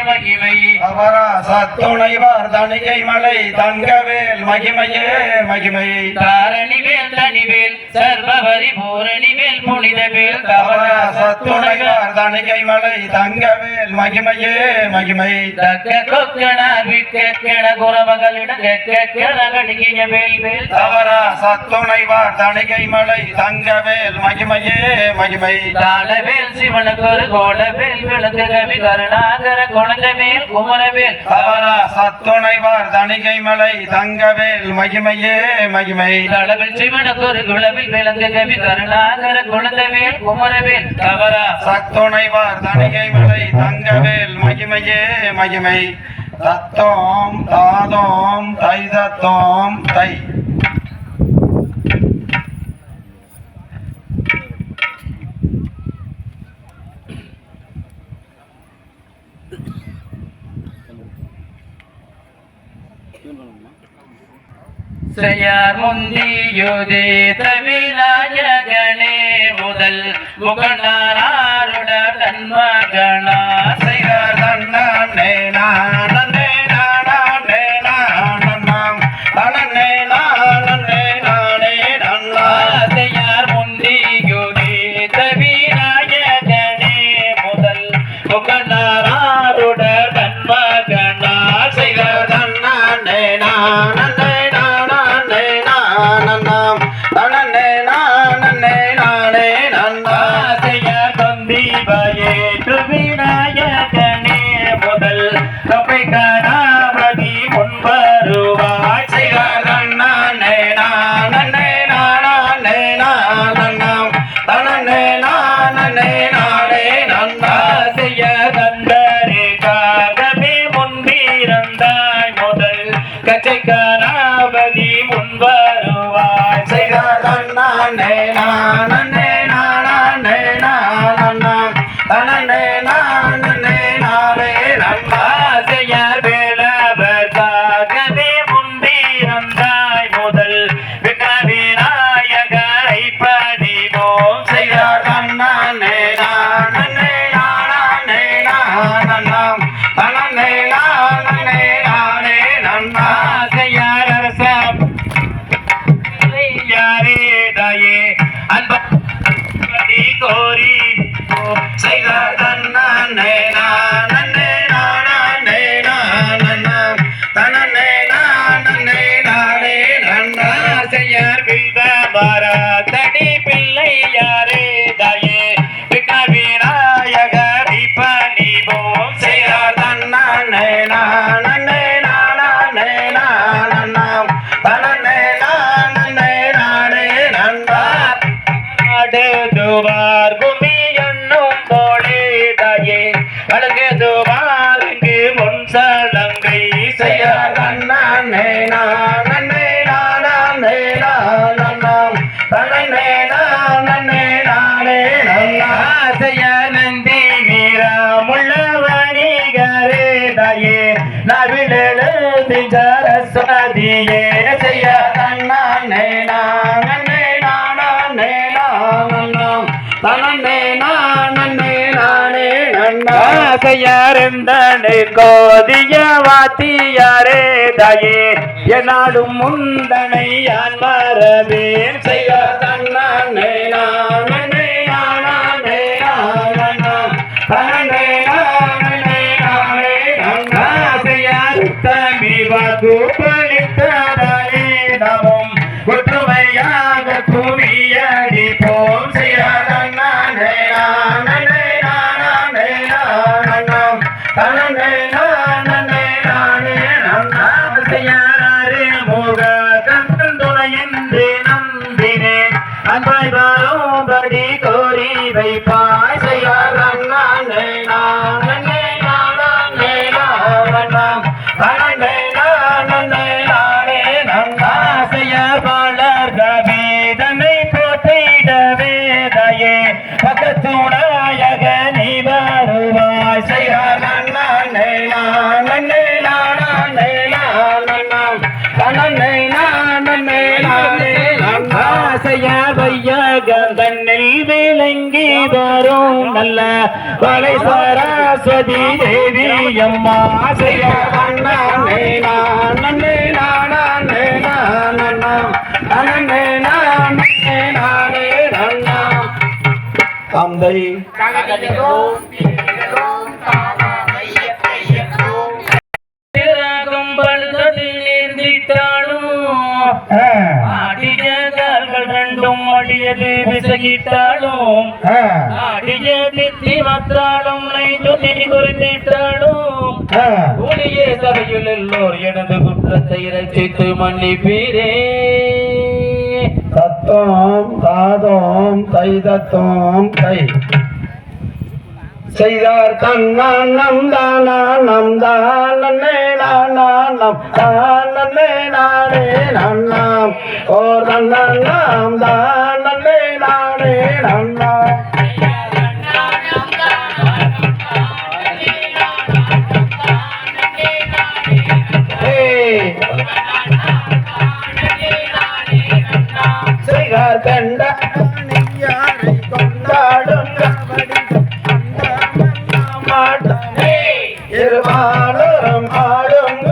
மகிமை அவரா சத்துணைவார் தணிகை மலை தங்கவேல் மகிமையே மகிமை தாரணிவேல் தனிவேல் சர்வபரி பூரணிவேல் புனிதவேல் அவரா சத்துணைவார் தணிகை மலை தங்கவேல் மகிமையே மகிமை தக்க கொக்கண விக்கெக்கென குரமகளிடம் கெக்கெக்கென கடிகிய வேல் வேல் அவரா சத்துணைவார் தணிகை மலை தங்கவேல் மகிமையே மகிமை தாளவேல் சிவனுக்கு ஒரு கோடவேல் விளக்கு கவி கருணாகர குழந்தவேல் குமரவேல் அவரா சத்துணைவார் தணிகை மலை தங்கவேல் மகிமையே மகிமை தளவில் சிவனுக்கு ஒரு குளவில் விளக்கு கவி கருணாகர குழந்தவேல் குமரவேல் அவரா சத்துணைவார் தணிகை மலை தங்கவேல் மகிமையே மகிமை தத்தோம் தாதோம் தை தத்தோம் தை செய்யார் முந்தியுதேத விநாயகனே முதல் முகனாருட தன்மகனா செய்யார் தன்னே நானே நானே நானம் தனே நானே நானே நன்னா செய்யார் முந்தியுதேத விநாயகனே முதல் முகனாருட தன்மகனா செய்யார் தன்னே நானே விநாயகனே முதல் கப்பை கணபதி முன்வருவாய் செய்யார் தன்னே நானே நானே நானம் தனே நானே நானே நன்னா செய்ய கந்தரே காகவே முன்பிருந்தாய் முதல் கச்சை கணபதி முன்வருவாய் செய்யார் தன்னே நானே நானே நானம் தனே நானே நானே நன்னா செய்யார் வேளவர்காகவே முன்பிருந்தாய் முதல் விநாயகரை பணிவோம் செய்யார் தன்னே நானே நானே நானம் தனே நானே நானே நன்னா செய்யார் அரச யாரே தாயே அன்பதி கோரி செய்யார் தன்னே நானே நானே நானம் தனே நானே நானே நன்னா செய்யார் பில்தமர தடி பிள்ளை யாரே தாயே விநாயகரை பணிவோம் செய்யார் தன்னே நானே நானே நானம் தனே நானே நானே நன்னா ஆடுதுவார் குமி என்னும் போலே தாயே அழகுதுவார் இங்கு முன் சலங்கை செய்யார் தன்னே நானே நானே நானம் தனே நானே நானே நன்னா ஆசைய நந்தி வீரமுள்ளவணிகரே தாயே நவிழெழுதி சரஸ்வதியே செய்யார் தன்னே நானே நானே நானம் தனே நானே நானே நன்னா ஆசையருந்தனை கோதிய வாத்தியாரே தாயே என்னாலும் முந்தனை யான் மறவேன் செய்யார் தன்னே நானே நானே நானம் தனே நானே நானே நன்னா ஆசையார் தம்பி வாக்குப்பளித்ததாலே நாமும் ஒற்றுமையாக குவியடிப்போம் செய்யார் தன்னே நானே நானே நானம் தனே நானே நானே நன்னா ஆசையாரே முக கந்தன் துணையென்று நம்பினேன் அன்பாய் வாழும்படி கோரி வைப்பாய் செய்யார் தன்னே நானே நானே நானம் தனே நானே நானே நன்னா ஆசையார் வளர்க வேதனை போற்றிடவே தாயே பக்கத்துணையாக நீ வருவாய் செய்யார் தன்னே தரும் நல்ல வலை சரஸ்வதி தேவி அம்மா செய்ய நன்னே நானே நானே நானே நானே நன்னா தந்தை ரெண்டும் அடியது விசகிட்டாலும் அடிய தித்தி மாற்றாலும் நைந்து குறித்திட்டாலும் உடைய சபையில் எல்லோர் எனது குற்றத்தை ரசித்து மன்னிப்பீரே தத்தோம் தாதோம் தை தத்தோம் தை செய்தார் தன்னம் தானா நம் தானே நானம் தானே நானே நன்னாம் ஓர் தன்னம் தானே நானே நன்னாம் செய்தார் கண்ட கொண்டாடும் இருமாலும் ஆடும்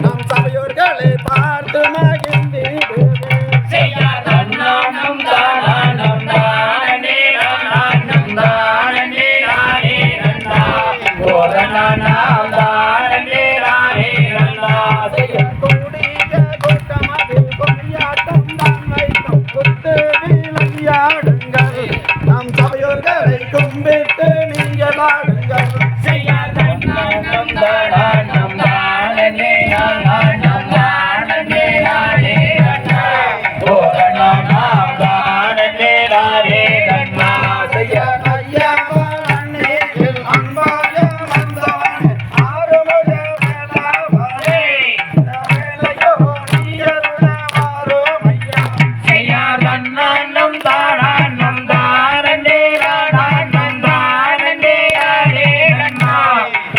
நம் சபையோர்களை பார்த்து மகிழ்ந்து நம் சபையோர்களை கும்பிட்டு நீங்கள் ஆடுங்கள்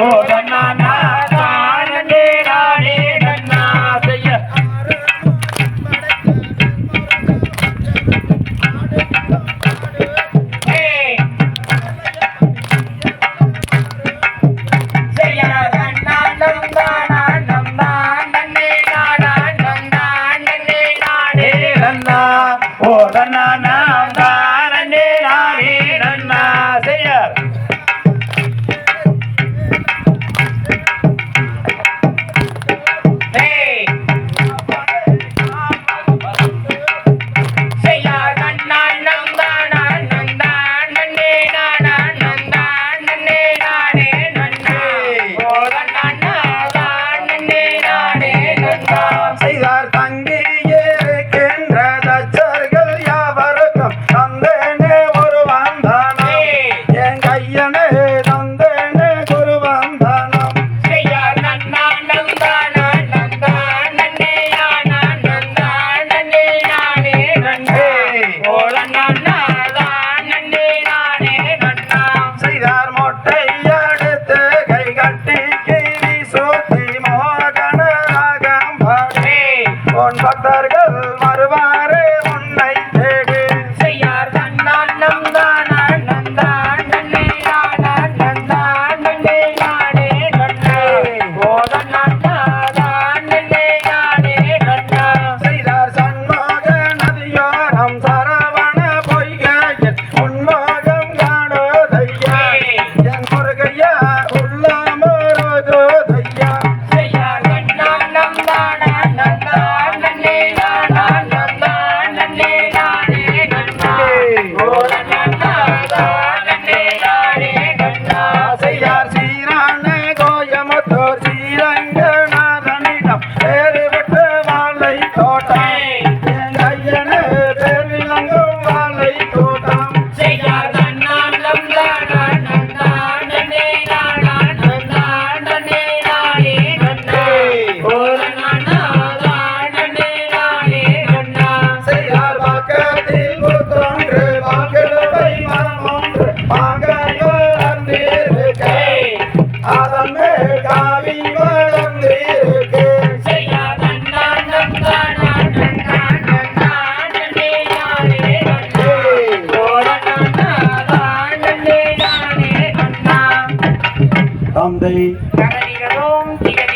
Oh, தந்தை தகதிகளோம் திகதிகளோம்